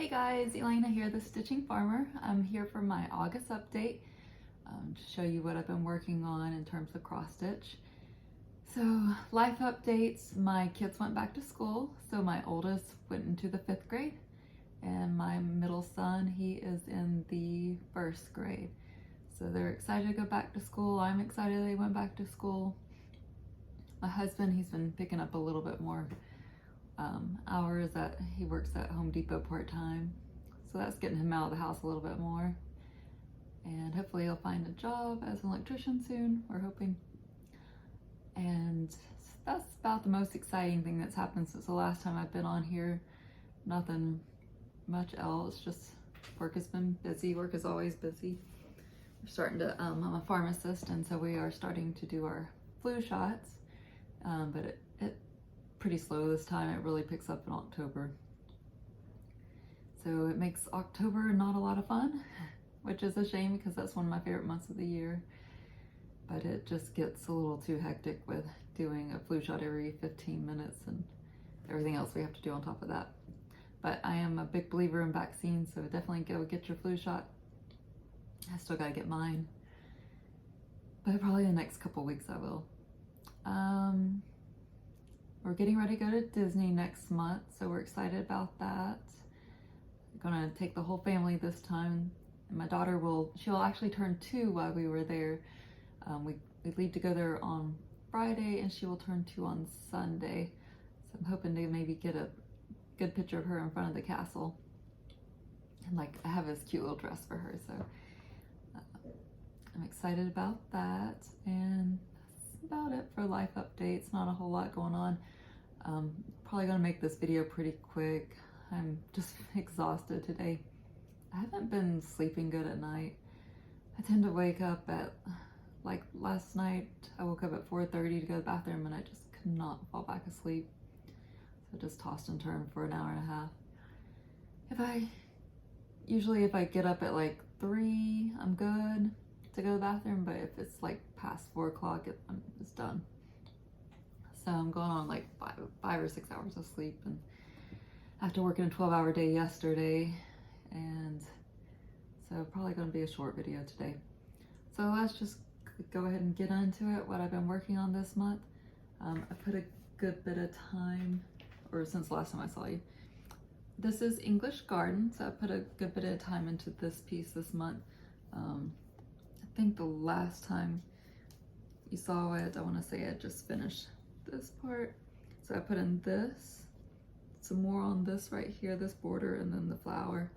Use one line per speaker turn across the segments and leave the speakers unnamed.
Hey guys, Elena here, the Stitching Farmer. I'm here for my August update to show you what I've been working on in terms of cross stitch. So life updates, my kids went back to school. So my oldest went into the 5th grade and my middle son, he is in the 1st grade. So they're excited to go back to school. I'm excited they went back to school. My husband, he's been picking up a little bit more hours that he works at Home Depot part-time, so that's getting him out of the house a little bit more, and hopefully he'll find a job as an electrician soon, we're hoping. And that's about the most exciting thing that's happened since the last time I've been on here. Nothing much else, just work has been busy. Work is always busy. We're starting to I'm a pharmacist, and so we are starting to do our flu shots, but it pretty slow this time. It really picks up in October. So it makes October not a lot of fun, which is a shame because that's one of my favorite months of the year. But it just gets a little too hectic with doing a flu shot every 15 minutes and everything else we have to do on top of that. But I am a big believer in vaccines, so definitely go get your flu shot. I still gotta get mine, but probably the next couple weeks I will. We're getting ready to go to Disney next month, so we're excited about that. We're gonna take the whole family this time. And my daughter she'll actually turn 2 while we were there. We leave to go there on Friday and she will turn 2 on Sunday. So I'm hoping to maybe get a good picture of her in front of the castle. And like, I have this cute little dress for her, so I'm excited about that. And about it for life updates. Not a whole lot going on. Probably gonna make this video pretty quick. I'm just exhausted today. I haven't been sleeping good at night. I tend to wake up at, like last night, I woke up at 4:30 to go to the bathroom and I just could not fall back asleep. So I just tossed and turned for an hour and a half. Usually if I get up at like 3, I'm good to go to the bathroom, but if it's like past 4 o'clock, it's done. So I'm going on like 5 or 6 hours of sleep, and after working a 12-hour day yesterday, and so probably going to be a short video today. So let's just go ahead and get into it, what I've been working on this month. I put a good bit of time, or since the last time I saw you. This is English Garden, so I put a good bit of time into this piece this month. I think the last time you saw it, I want to say I just finished this part. So I put in this, some more on this right here, this border, and then the flower.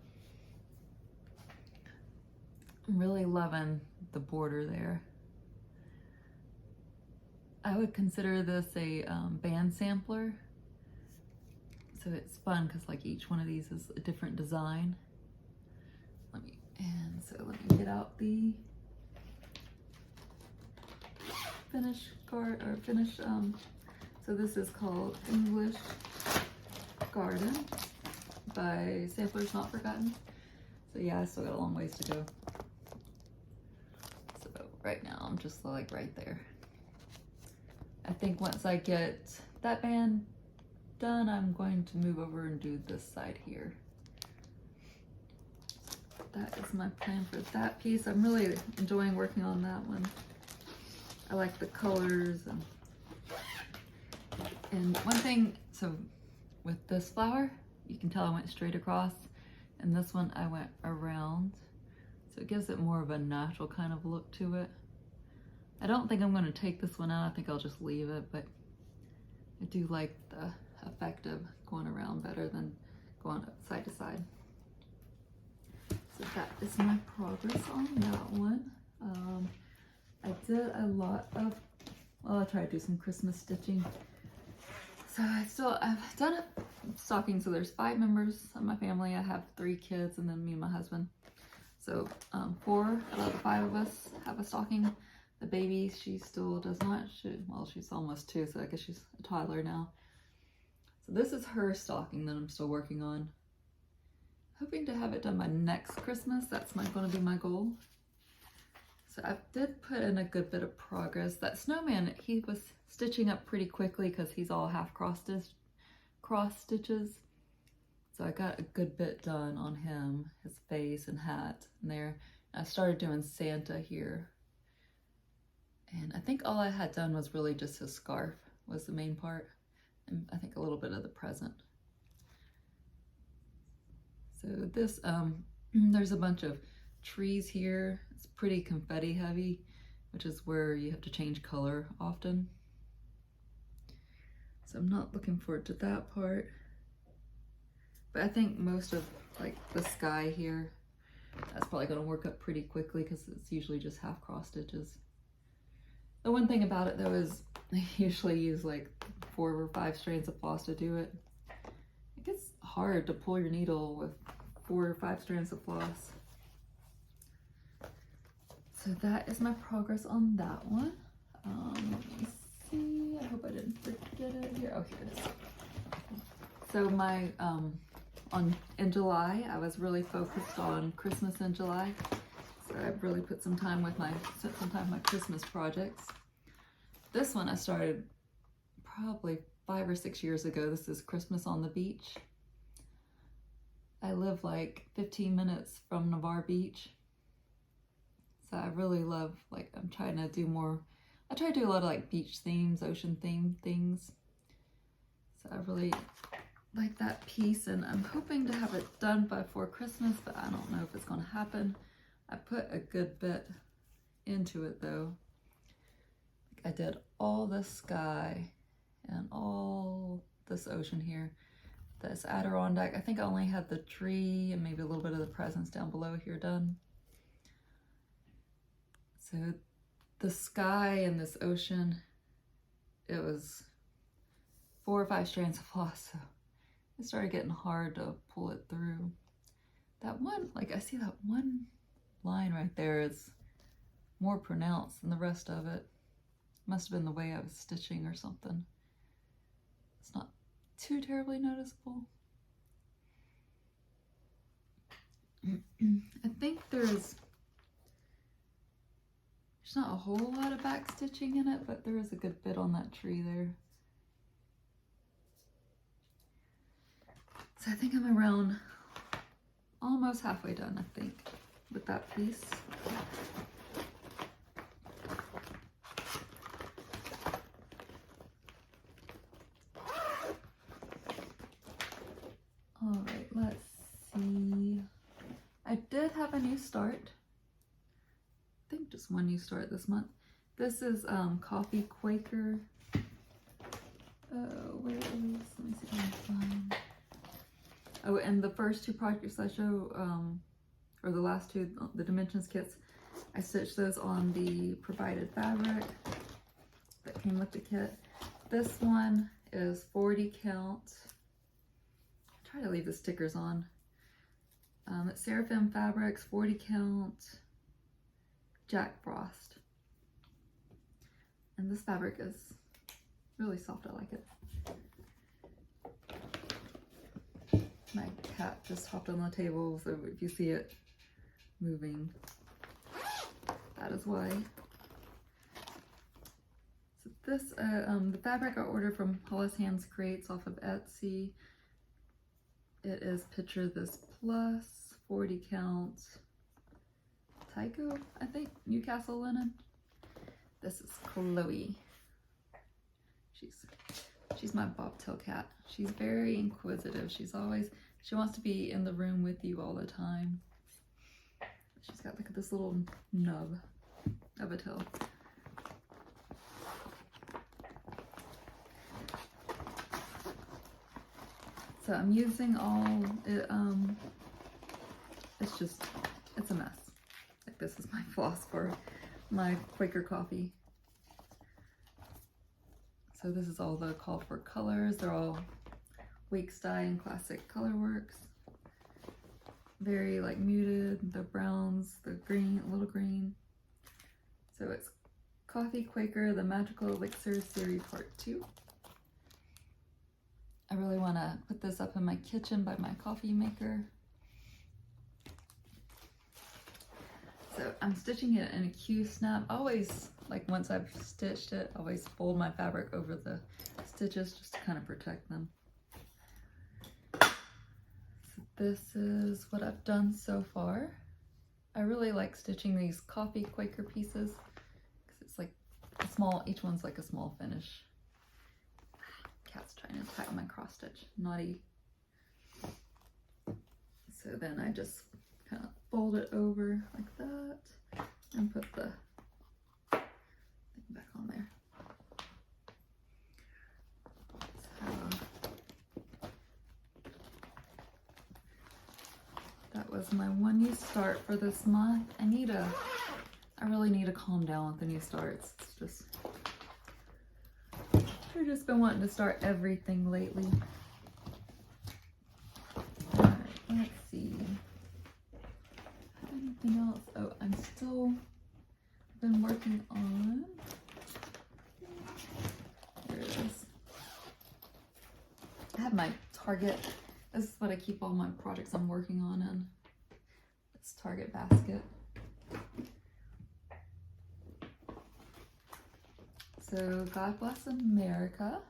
I'm really loving the border there. I would consider this a band sampler. So it's fun because like each one of these is a different design. Let me get out the so this is called English Garden by Samplers Not Forgotten. So yeah, I still got a long ways to go. So right now I'm just like right there. I think once I get that band done, I'm going to move over and do this side here. That is my plan for that piece. I'm really enjoying working on that one. I like the colors, and one thing, so with this flower, you can tell I went straight across, and this one I went around, so it gives it more of a natural kind of look to it. I don't think I'm going to take this one out. I think I'll just leave it, but I do like the effect of going around better than going side to side. So that is my progress on that one. I did a lot of, well, I tried to do some Christmas stitching. So I've done a stocking. So there's 5 members of my family. I have 3 kids and then me and my husband. So 4 out of the 5 of us have a stocking. The baby, she still does not. She's almost 2, so I guess she's a toddler now. So this is her stocking that I'm still working on. Hoping to have it done by next Christmas. That's going to be my goal. So I did put in a good bit of progress. That snowman, he was stitching up pretty quickly because he's all half cross stitches. So I got a good bit done on him, his face and hat and there. I started doing Santa here. And I think all I had done was really just his scarf was the main part. And I think a little bit of the present. So this, there's a bunch of trees here. It's pretty confetti heavy, which is where you have to change color often. So I'm not looking forward to that part. But I think most of like the sky here, that's probably going to work up pretty quickly because it's usually just half cross stitches. The one thing about it though is I usually use like 4 or 5 strands of floss to do it. It gets hard to pull your needle with 4 or 5 strands of floss. So that is my progress on that one. Let me see. I hope I didn't forget it here. Oh, here it is. So my in July, I was really focused on Christmas in July. So I really put some time with spent some time with my Christmas projects. This one I started probably 5 or 6 years ago. This is Christmas on the Beach. I live like 15 minutes from Navarre Beach. So I really love, like, I'm trying to do more, I try to do a lot of like beach themes, ocean theme things. So I really like that piece, and I'm hoping to have it done before Christmas, but I don't know if it's going to happen. I put a good bit into it though. I did all this sky and all this ocean here. This Adirondack, I think I only had the tree and maybe a little bit of the presents down below here done. So the sky and this ocean, it was 4 or 5 strands of floss, so it started getting hard to pull it through. That one, like I see that one line right there is more pronounced than the rest of it. Must have been the way I was stitching or something. It's not too terribly noticeable. I think there's not a whole lot of back stitching in it, but there is a good bit on that tree there. So I think I'm around almost halfway done, I think, with that piece. All right, let's see. I did have a new start. I think just one new start this month. This is Coffee Quaker. Where is? Let me see if I can find. Oh, and the first 2 projects I show, or the last 2, the dimensions kits, I stitched those on the provided fabric that came with the kit. This one is 40 count. Try to leave the stickers on. It's Seraphim Fabrics, 40 count, Jack Frost. And this fabric is really soft, I like it. My cat just hopped on the table, so if you see it moving, that is why. So this, the fabric I ordered from Hollis Hands Crates off of Etsy. It is Picture This Plus, 40 count, Tycho, I think, Newcastle linen. This is Chloe. She's my bobtail cat. She's very inquisitive. She wants to be in the room with you all the time. She's got like this little nub of a tail. So I'm using all, it's a mess. Like, this is my floss for my Quaker coffee. So this is all the called for colors. They're all Weeks Dye and Classic Colorworks. Very like muted, the browns, the green, a little green. So it's Coffee Quaker, the Magical Elixir Series Part 2. I really want to put this up in my kitchen by my coffee maker. So I'm stitching it in a Q-snap. Always, like once I've stitched it, always fold my fabric over the stitches just to kind of protect them. this is what I've done so far. I really like stitching these coffee Quaker pieces because it's like a small, each one's like a small finish. Cat's trying to attack my cross stitch, naughty. So then I just kind of fold it over like that and put the thing back on there. That was my one new start for this month. I really need to calm down with the new starts. It's just, I've just been wanting to start everything lately. Alright, let's see. Anything else? Oh, I'm still been working on, there it is. I have my Target. This is what I keep all my projects I'm working on in. It's Target basket. So God Bless America.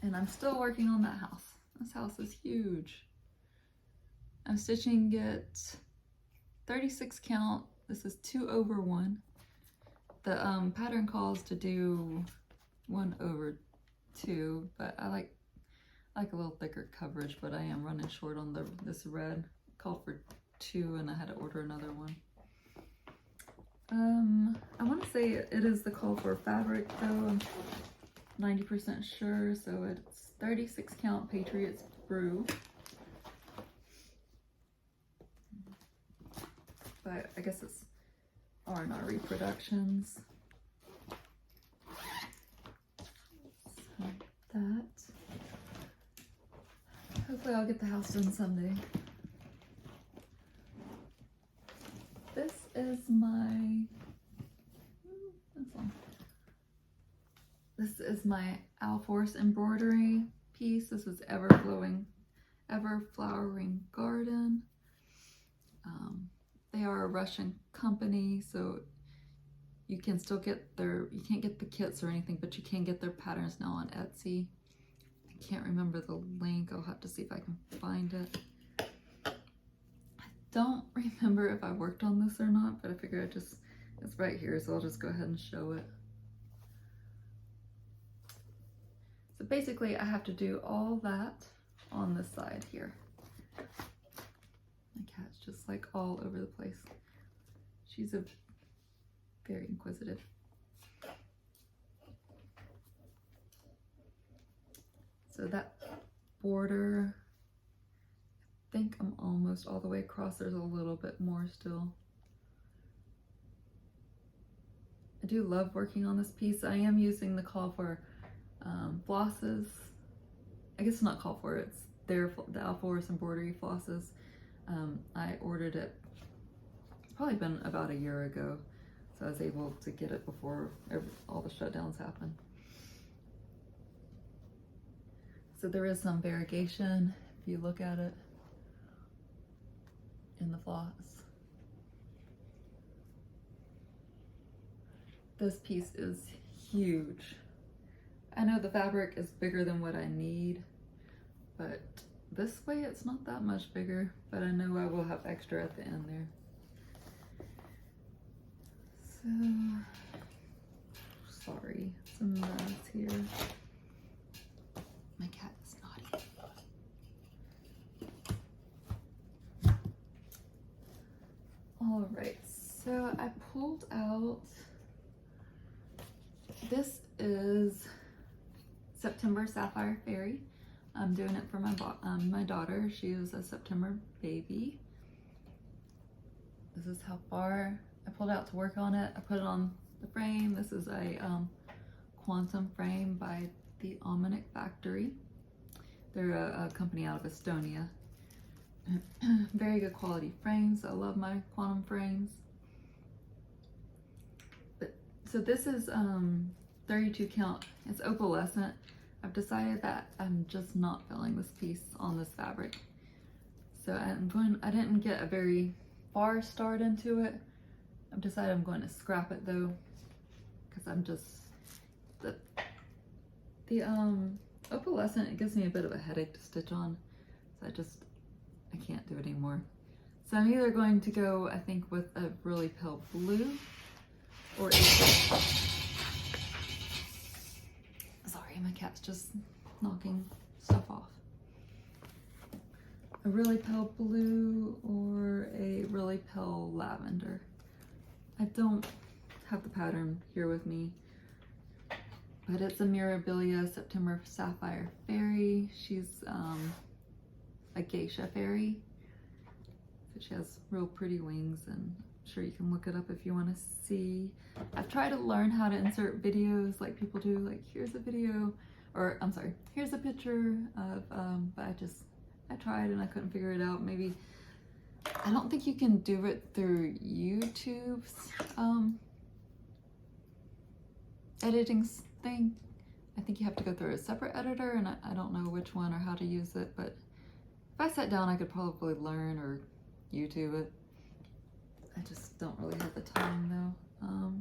And I'm still working on that house. This house is huge. I'm stitching it 36 count. This is 2/1. The pattern calls to do 1/2, but I like a little thicker coverage, but I am running short on this red. Called for 2 and I had to order another one. I want to say it is the call for fabric though. I'm 90% sure, so it's 36 count Patriot's Brew. But I guess it's R&R reproductions. So that. Hopefully I'll get the house done someday. This is my, this is my Alforce embroidery piece. This is Everflowering Garden. They are a Russian company, so you can still get you can't get the kits or anything, but you can get their patterns now on Etsy. I can't remember the link. I'll have to see if I can find it. I don't remember if I worked on this or not, but I figure it's right here, so I'll just go ahead and show it. So basically I have to do all that on this side here. My cat's just like all over the place. She's very inquisitive. So that border, I think I'm almost all the way across. There's a little bit more still. I do love working on this piece. I am using the call for flosses. I guess it's not called for, it's the Alforce embroidery flosses. I ordered it, it's probably been about a year ago, so I was able to get it before all the shutdowns happened. So there is some variegation if you look at it in the floss. This piece is huge. I know the fabric is bigger than what I need, but this way it's not that much bigger, but I know I will have extra at the end there. So, sorry, it's a mess here. My cat is naughty. All right, so I pulled out, this is September Sapphire Fairy. I'm doing it for my daughter. She is a September baby. This is how far I pulled out to work on it. I put it on the frame. This is a quantum frame by the Almanac Factory. They're a company out of Estonia. Very good quality frames. I love my quantum frames. So this is 32 count. It's opalescent. I've decided that I'm just not filling this piece on this fabric. So I didn't get a very far start into it. I've decided I'm going to scrap it though, because I'm just, the opalescent, it gives me a bit of a headache to stitch on, so I can't do it anymore. So I'm either going to go, I think, with a really pale blue or sorry, my cat's just knocking stuff off. A really pale blue or a really pale lavender. I don't have the pattern here with me, but it's a Mirabilia September Sapphire Fairy. She's a geisha fairy. So she has real pretty wings, and I'm sure you can look it up if you want to see. I've tried to learn how to insert videos like people do, like here's a video, or I'm sorry, here's a picture of, but I tried and I couldn't figure it out. Maybe, I don't think you can do it through YouTube's editing thing. I think you have to go through a separate editor, and I don't know which one or how to use it, but if I sat down I could probably learn or YouTube it. I just don't really have the time though.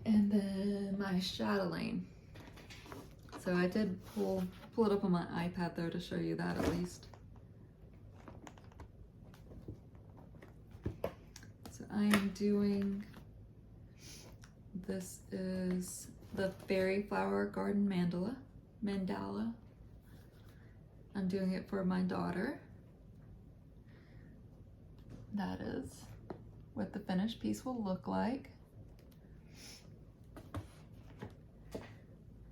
And then my Chatelaine. So I did pull it up on my iPad though to show you that at least. So I am doing, this is the Fairy Flower Garden Mandala. I'm doing it for my daughter. That is what the finished piece will look like.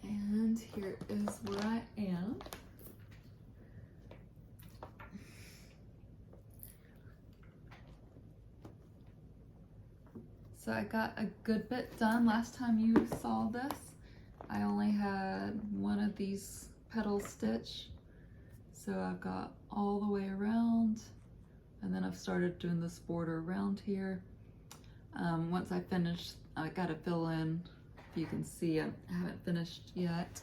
And here is where I am. So I got a good bit done last time you saw this. I only had one of these petals stitched. So I've got all the way around, and then I've started doing this border around here. Once I finish, I gotta fill in. You can see I haven't finished yet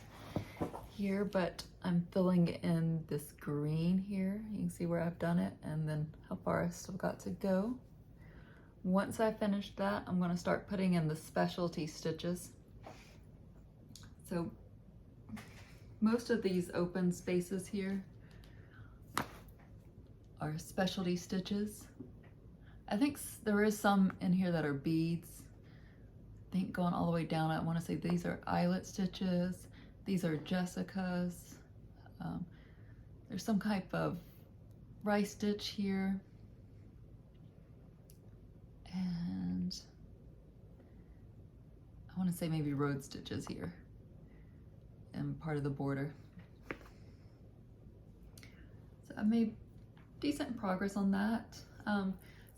here, but I'm filling in this green here. You can see where I've done it and then how far I still got to go. Once I finish that, I'm going to start putting in the specialty stitches. So most of these open spaces here are specialty stitches. I think there is some in here that are beads. I think going all the way down, I want to say these are eyelet stitches. These are Jessica's. There's some type of rice stitch here. And I want to say maybe road stitches here and part of the border. So I made decent progress on that.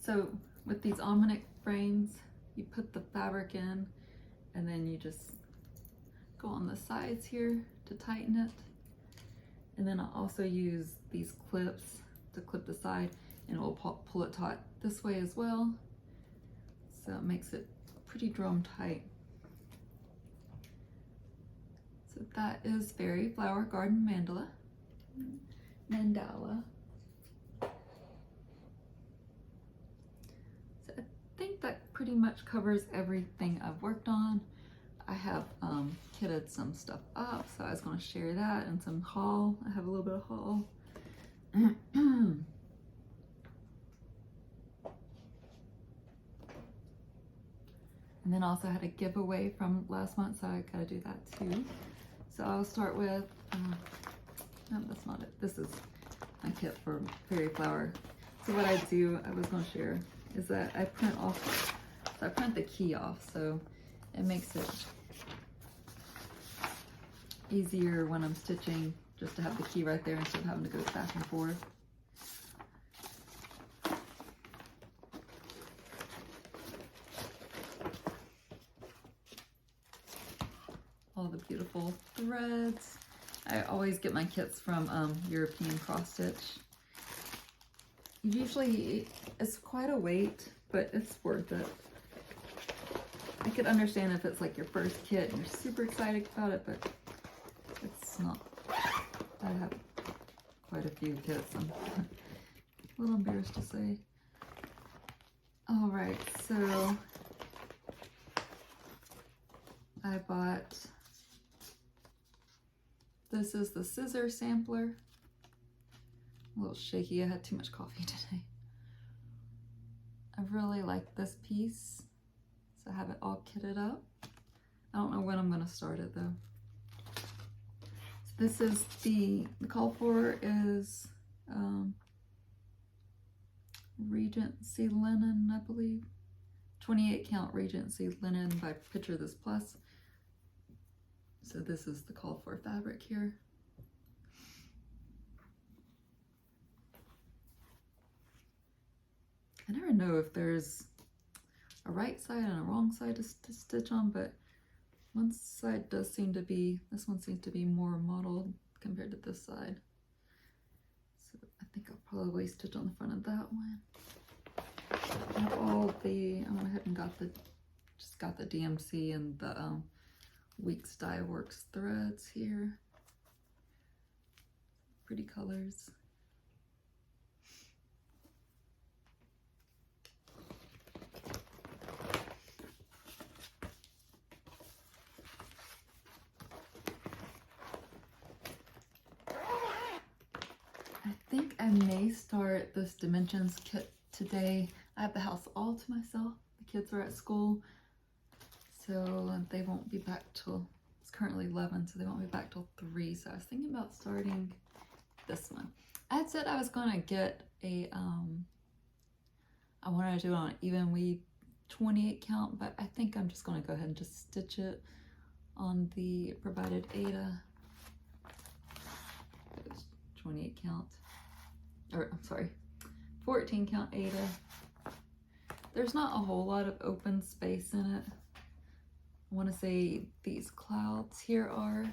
So with these almanac frames, you put the fabric in and then you just go on the sides here to tighten it. And then I'll also use these clips to clip the side, and it will pull it taut this way as well. So it makes it pretty drum tight. So that is Fairy Flower Garden Mandala. So I think that pretty much covers everything I've worked on. I have kitted some stuff up, so I was going to share that and some haul. I have a little bit of haul. And then also had a giveaway from last month, so I gotta do that too. So I'll start with, no, that's not it. This is my kit for Fairy Flower. So what I do, I was gonna share, is that I print off, so I print the key off, so it makes it easier when I'm stitching just to have the key right there instead of having to go back and forth. All the beautiful threads. I always get my kits from European Cross Stitch. Usually it's quite a wait, but it's worth it. I could understand if it's like your first kit and you're super excited about it, but it's not. I have quite a few kits, I'm a little embarrassed to say. All right, so I bought, this is the scissor sampler. A little shaky, I had too much coffee today. I really like this piece, so I have it all kitted up. I don't know when I'm gonna start it though. So this is the call for is Regency linen, I believe. 28 count Regency linen by Picture This Plus. So this is the call for fabric here. I never know if there's a right side and a wrong side to stitch on, but one side does seem to be, this one seems to be more modeled compared to this side. So I think I'll probably stitch on the front of that one. I have all the, I went ahead and got the, just got the DMC and the Weeks Dye Works threads here. Pretty colors. I think I may start this Dimensions kit today. I have the house all to myself. The kids are at school, so they won't be back till, it's currently 11, so they won't be back till 3. So I was thinking about starting this one. I had said I was gonna get a, I wanted to do it on an even weave 28 count, but I think I'm just gonna go ahead and just stitch it on the provided Aida. 28 count, or I'm sorry, 14 count Aida. There's not a whole lot of open space in it. I want to say these clouds here are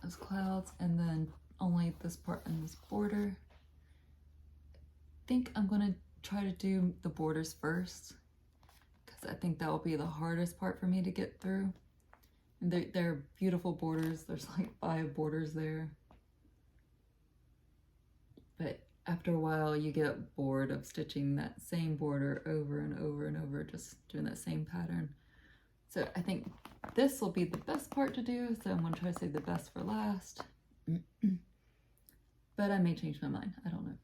those clouds, and then only this part and this border. I think I'm going to try to do the borders first, because I think that will be the hardest part for me to get through. And they're beautiful borders. There's like 5 borders there. But after a while you get bored of stitching that same border over and over and over, just doing that same pattern. So I think this will be the best part to do, so I'm going to try to save the best for last. But I may change my mind, I don't know.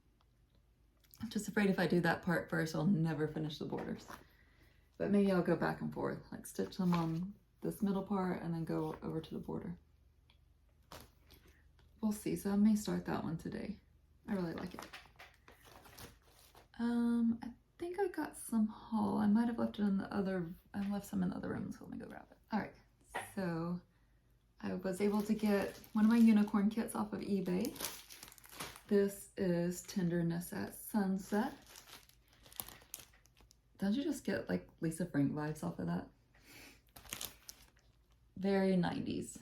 I'm just afraid if I do that part first, I'll never finish the borders. But maybe I'll go back and forth, like stitch them on this middle part and then go over to the border. We'll see, so I may start that one today. I really like it. I think I got some haul. I might have left it in the other, I left some in the other room, so let me go grab it. All right, so I was able to get one of my unicorn kits off of eBay. This is Tenderness at Sunset. Don't you just get like Lisa Frank vibes off of that? Very 90s.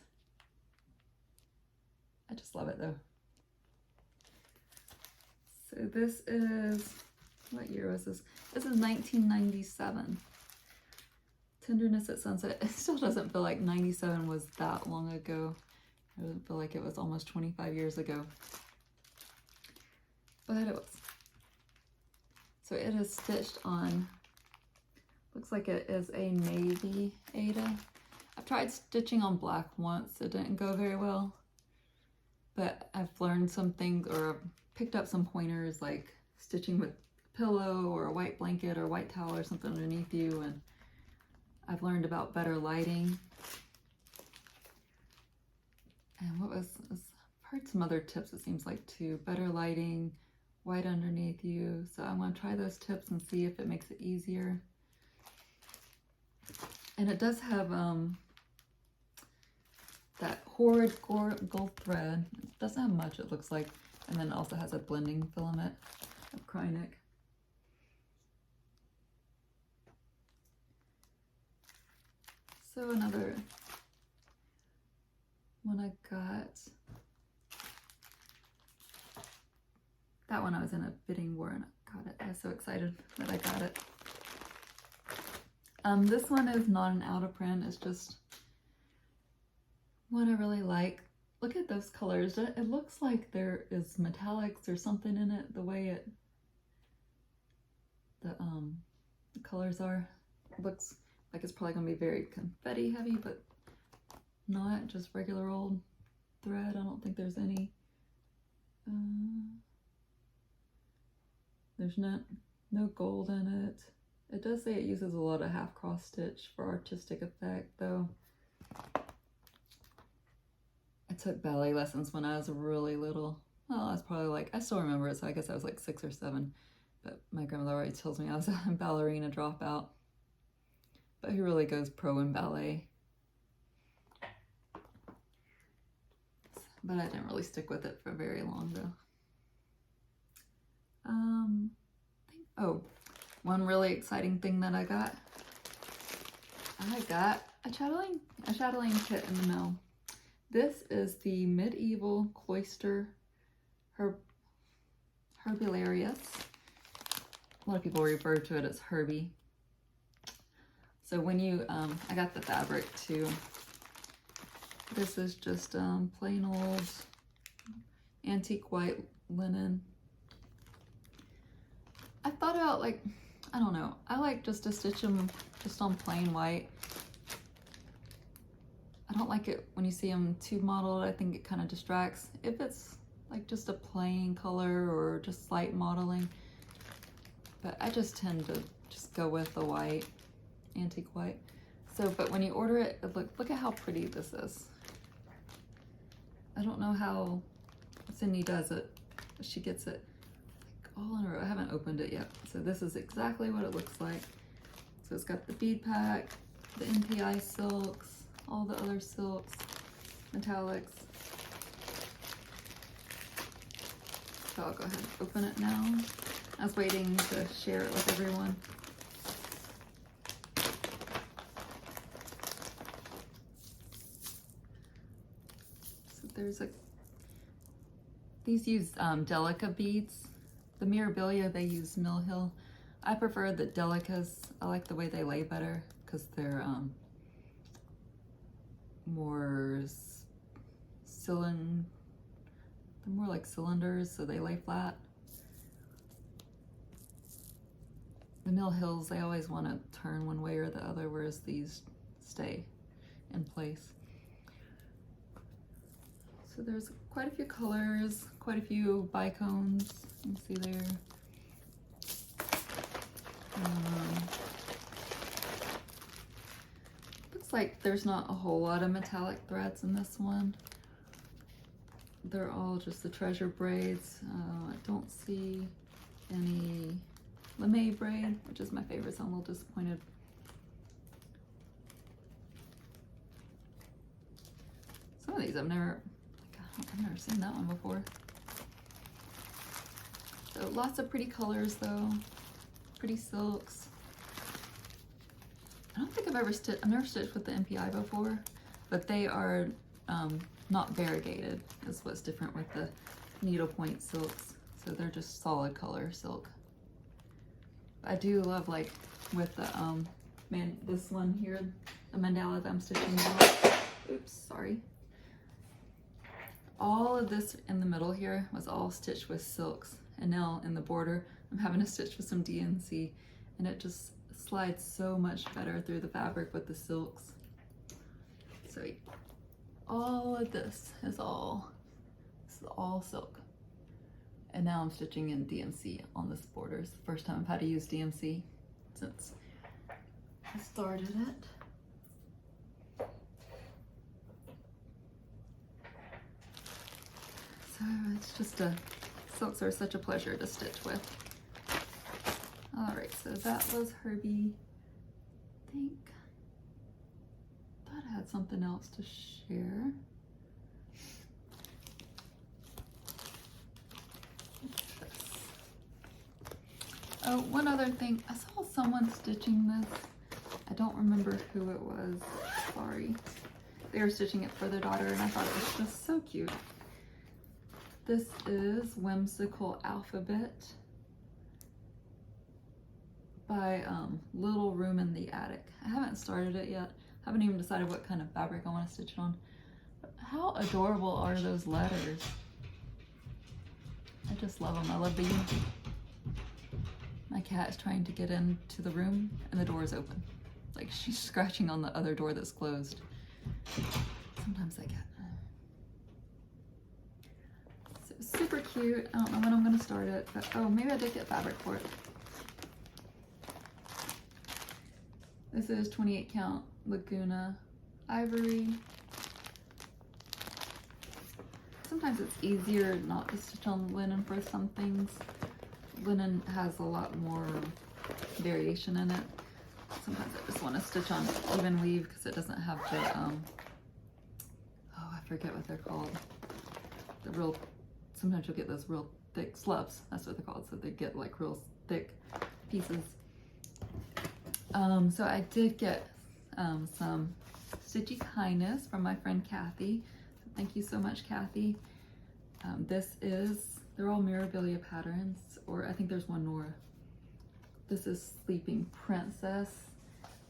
I just love it though. So this is, what year was this? This is 1997. Tenderness at Sunset. It still doesn't feel like 97 was that long ago. It doesn't feel like it was almost 25 years ago. But it was. So it is stitched on, looks like it is a navy Aida. I've tried stitching on black once. It didn't go very well. But I've learned some things, or picked up some pointers, like stitching with a pillow or a white blanket or white towel or something underneath you, and I've learned about better lighting. And what was, I've heard some other tips, it seems like, too. Better lighting, white underneath you. So I'm going to try those tips and see if it makes it easier. And it does have that horrid gold thread. It doesn't have much, it looks like. And then it also has a blending filament of Krynic. So another one I got. That one I was in a bidding war and I got it. I was so excited that I got it. This one is not an out of print. It's just one I really like. Look at those colors. It looks like there is metallics or something in it, the way the colors are. It looks like it's probably gonna be very confetti heavy, but not just regular old thread. I don't think there's any, there's no gold in it. It does say it uses a lot of half cross stitch for artistic effect though. I took ballet lessons when I was really little. Well, I was probably like, I still remember it, so I guess I was like 6 or 7. But my grandmother already tells me I was a ballerina dropout. But he really goes pro in ballet. But I didn't really stick with it for very long though. Oh, one really exciting thing that I got a Chatelaine kit in the mail. This is the Medieval Cloister Herbularius. A lot of people refer to it as Herbie. So when you, I got the fabric too. This is just plain old antique white linen. I thought about, like, I don't know, I like just to stitch them just on plain white. I don't like it when you see them too mottled. I think it kind of distracts. If it's like just a plain color or just slight modeling, but I just tend to just go with the white, antique white. So, but when you order it, look at how pretty this is. I don't know how Cindy does it, but she gets it like all in a row. I haven't opened it yet. So this is exactly what it looks like. So it's got the bead pack, the NPI silks, all the other silks, metallics. So I'll go ahead and open it now. I was waiting to share it with everyone. So there's these use Delica beads. The Mirabilia, they use Mill Hill. I prefer the Delicas. I like the way they lay better because they're more they're more like cylinders, so they lay flat. The Mill Hills, they always want to turn one way or the other, whereas these stay in place. So there's quite a few colors, quite a few bicones. You can see there. Looks like there's not a whole lot of metallic threads in this one. They're all just the treasure braids. I don't see any lame braid, which is my favorite, so I'm a little disappointed. Some of these I've never seen that one before. So lots of pretty colors though, pretty silks. I don't think I've never stitched with the NPI before, but they are not variegated is what's different with the needlepoint silks. So they're just solid color silk. I do love, like with the this one here, the mandala that I'm stitching now. Oops, sorry. All of this in the middle here was all stitched with silks, and now in the border I'm having to stitch with some DNC, and it just slides so much better through the fabric with the silks. So all of this is all silk, and now I'm stitching in DMC on this border. It's the first time I've had to use DMC since I started it. So it's just silks are such a pleasure to stitch with. All right, so that was Herbie. I thought I had something else to share. What's this? Oh, one other thing. I saw someone stitching this. I don't remember who it was. Sorry. They were stitching it for their daughter, and I thought it was just so cute. This is Whimsical Alphabet by Little Room in the Attic. I haven't started it yet. I haven't even decided what kind of fabric I want to stitch it on. But how adorable are those letters? I just love them. I love the unity. My cat is trying to get into the room and the door is open. Like she's scratching on the other door that's closed. Sometimes I get. So super cute. I don't know when I'm gonna start it, but oh, maybe I did get fabric for it. This is 28 count Laguna Ivory. Sometimes it's easier not to stitch on linen for some things. Linen has a lot more variation in it. Sometimes I just want to stitch on even weave because it doesn't have the, oh, I forget what they're called. The real, sometimes you'll get those real thick slubs. That's what they're called. So they get like real thick pieces. So I did get some Stitchy Kindness from my friend Kathy. So thank you so much, Kathy. They're all Mirabilia patterns, or I think there's one Nora. This is Sleeping Princess.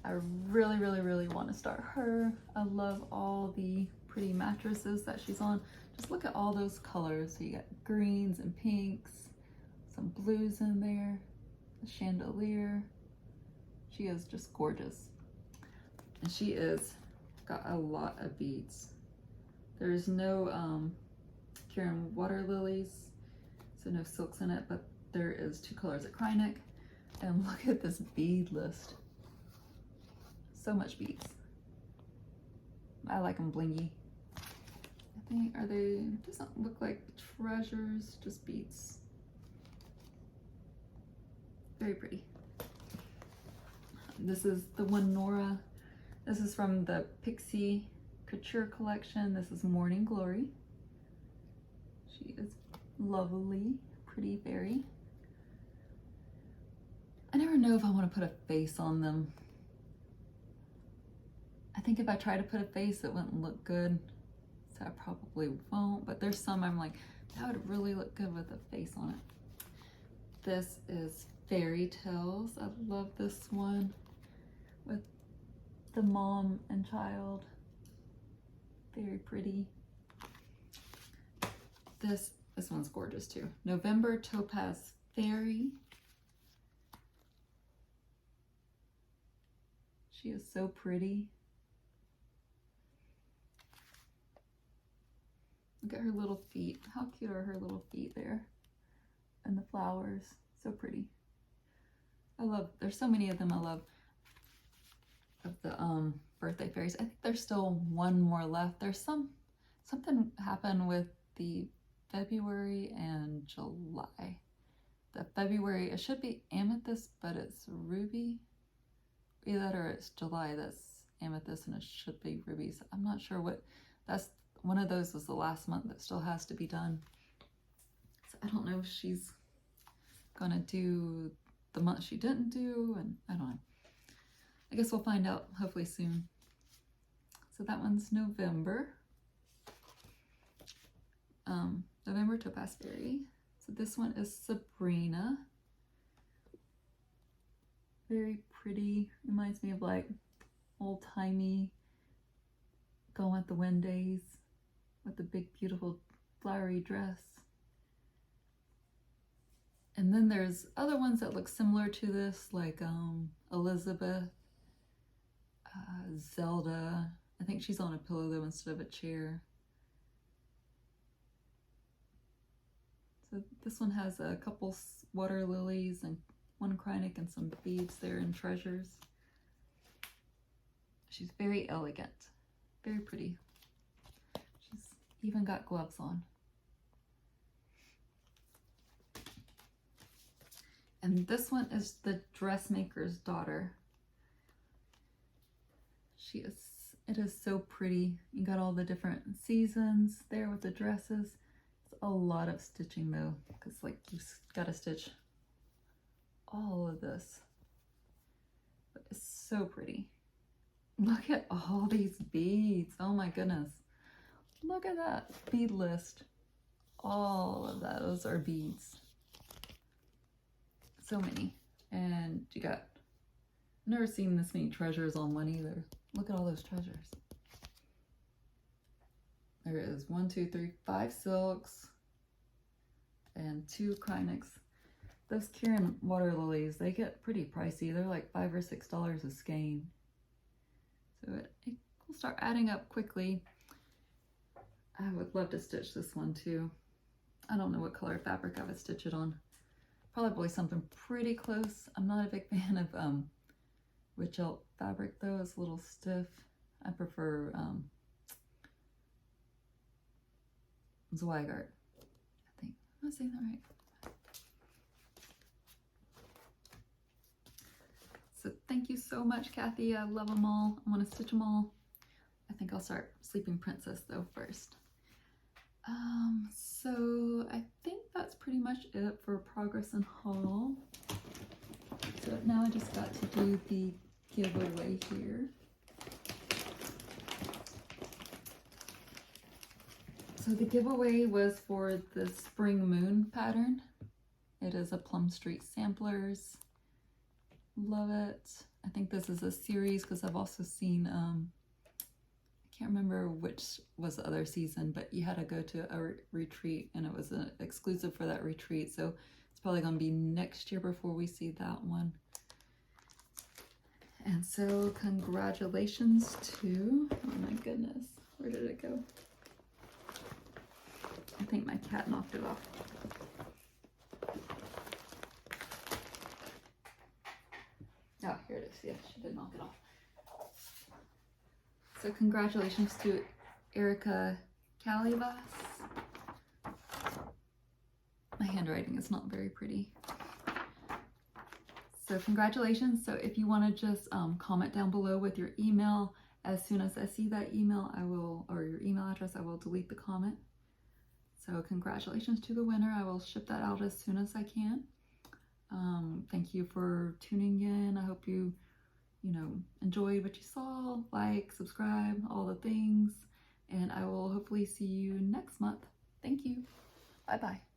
I really, really, really want to start her. I love all the pretty mattresses that she's on. Just look at all those colors. So you got greens and pinks, some blues in there, a chandelier. She is just gorgeous. And she is got a lot of beads. There's no Karen water lilies, so no silks in it, but there is 2 colors of Krynic. And look at this bead list. So much beads. I like them blingy. I think, doesn't look like treasures, just beads. Very pretty. This is the one Nora. This is from the Pixie Couture collection. This is Morning Glory. She is lovely, pretty fairy. I never know if I want to put a face on them. I think if I try to put a face, it wouldn't look good. So I probably won't, but there's some I'm like, that would really look good with a face on it. This is Fairy Tales. I love this one with the mom and child. Very pretty. This one's gorgeous too. November Topaz Fairy. She is so pretty. Look at her little feet. How cute are her little feet there? And the flowers. So pretty. There's so many of them I love. Of the birthday fairies. I think there's still one more left. There's something happened with the February and July. The February, it should be amethyst, but it's ruby. Either that or it's July that's amethyst and it should be rubies. I'm not sure what, that's one of those was the last month that still has to be done. So I don't know if she's gonna do the month she didn't do, and I don't know. I guess we'll find out hopefully soon. So that one's November. November Topaz Fairy. So this one is Sabrina. Very pretty. Reminds me of like old-timey Gone with the Wind days with the big beautiful flowery dress. And then there's other ones that look similar to this, like Elizabeth, Zelda. I think she's on a pillow though instead of a chair. So this one has a couple water lilies and one Krynic and some beads there and treasures. She's very elegant, very pretty. She's even got gloves on. And this one is the Dressmaker's Daughter. It is so pretty. You got all the different seasons there with the dresses. It's a lot of stitching though, because like you gotta stitch all of this. But it's so pretty. Look at all these beads. Oh my goodness. Look at that bead list. All of those are beads. So many. And you got, I've never seen this many treasures on one either. Look at all those treasures. There is 5 silks and 2 Krynics. Those Karen water lilies, they get pretty pricey. They're like $5 or $6 a skein. So it will start adding up quickly. I would love to stitch this one too. I don't know what color fabric I would stitch it on. Probably something pretty close. I'm not a big fan of witch elk fabric though. It's a little stiff. I prefer Zweigart. I think I'm saying that right. So thank you so much, Kathy. I love them all. I want to stitch them all. I think I'll start Sleeping Princess though first. So I think that's pretty much it for progress and haul. So now I just got to do the giveaway here. So the giveaway was for the Spring Moon pattern. It is a Plum Street Samplers. Love it. I think this is a series because I've also seen, I can't remember which was the other season, but you had to go to a retreat and it was an exclusive for that retreat. So it's probably going to be next year before we see that one. And so congratulations to, oh my goodness, where did it go? I think my cat knocked it off. Oh, here it is. Yes, she did knock it off. So congratulations to Erica Calibas. My handwriting is not very pretty. So congratulations. So if you want to just comment down below with your email, as soon as I see that email, I will, or your email address, I will delete the comment. So congratulations to the winner. I will ship that out as soon as I can. Thank you for tuning in. I hope you enjoyed what you saw, like, subscribe, all the things, and I will hopefully see you next month. Thank you. Bye-bye.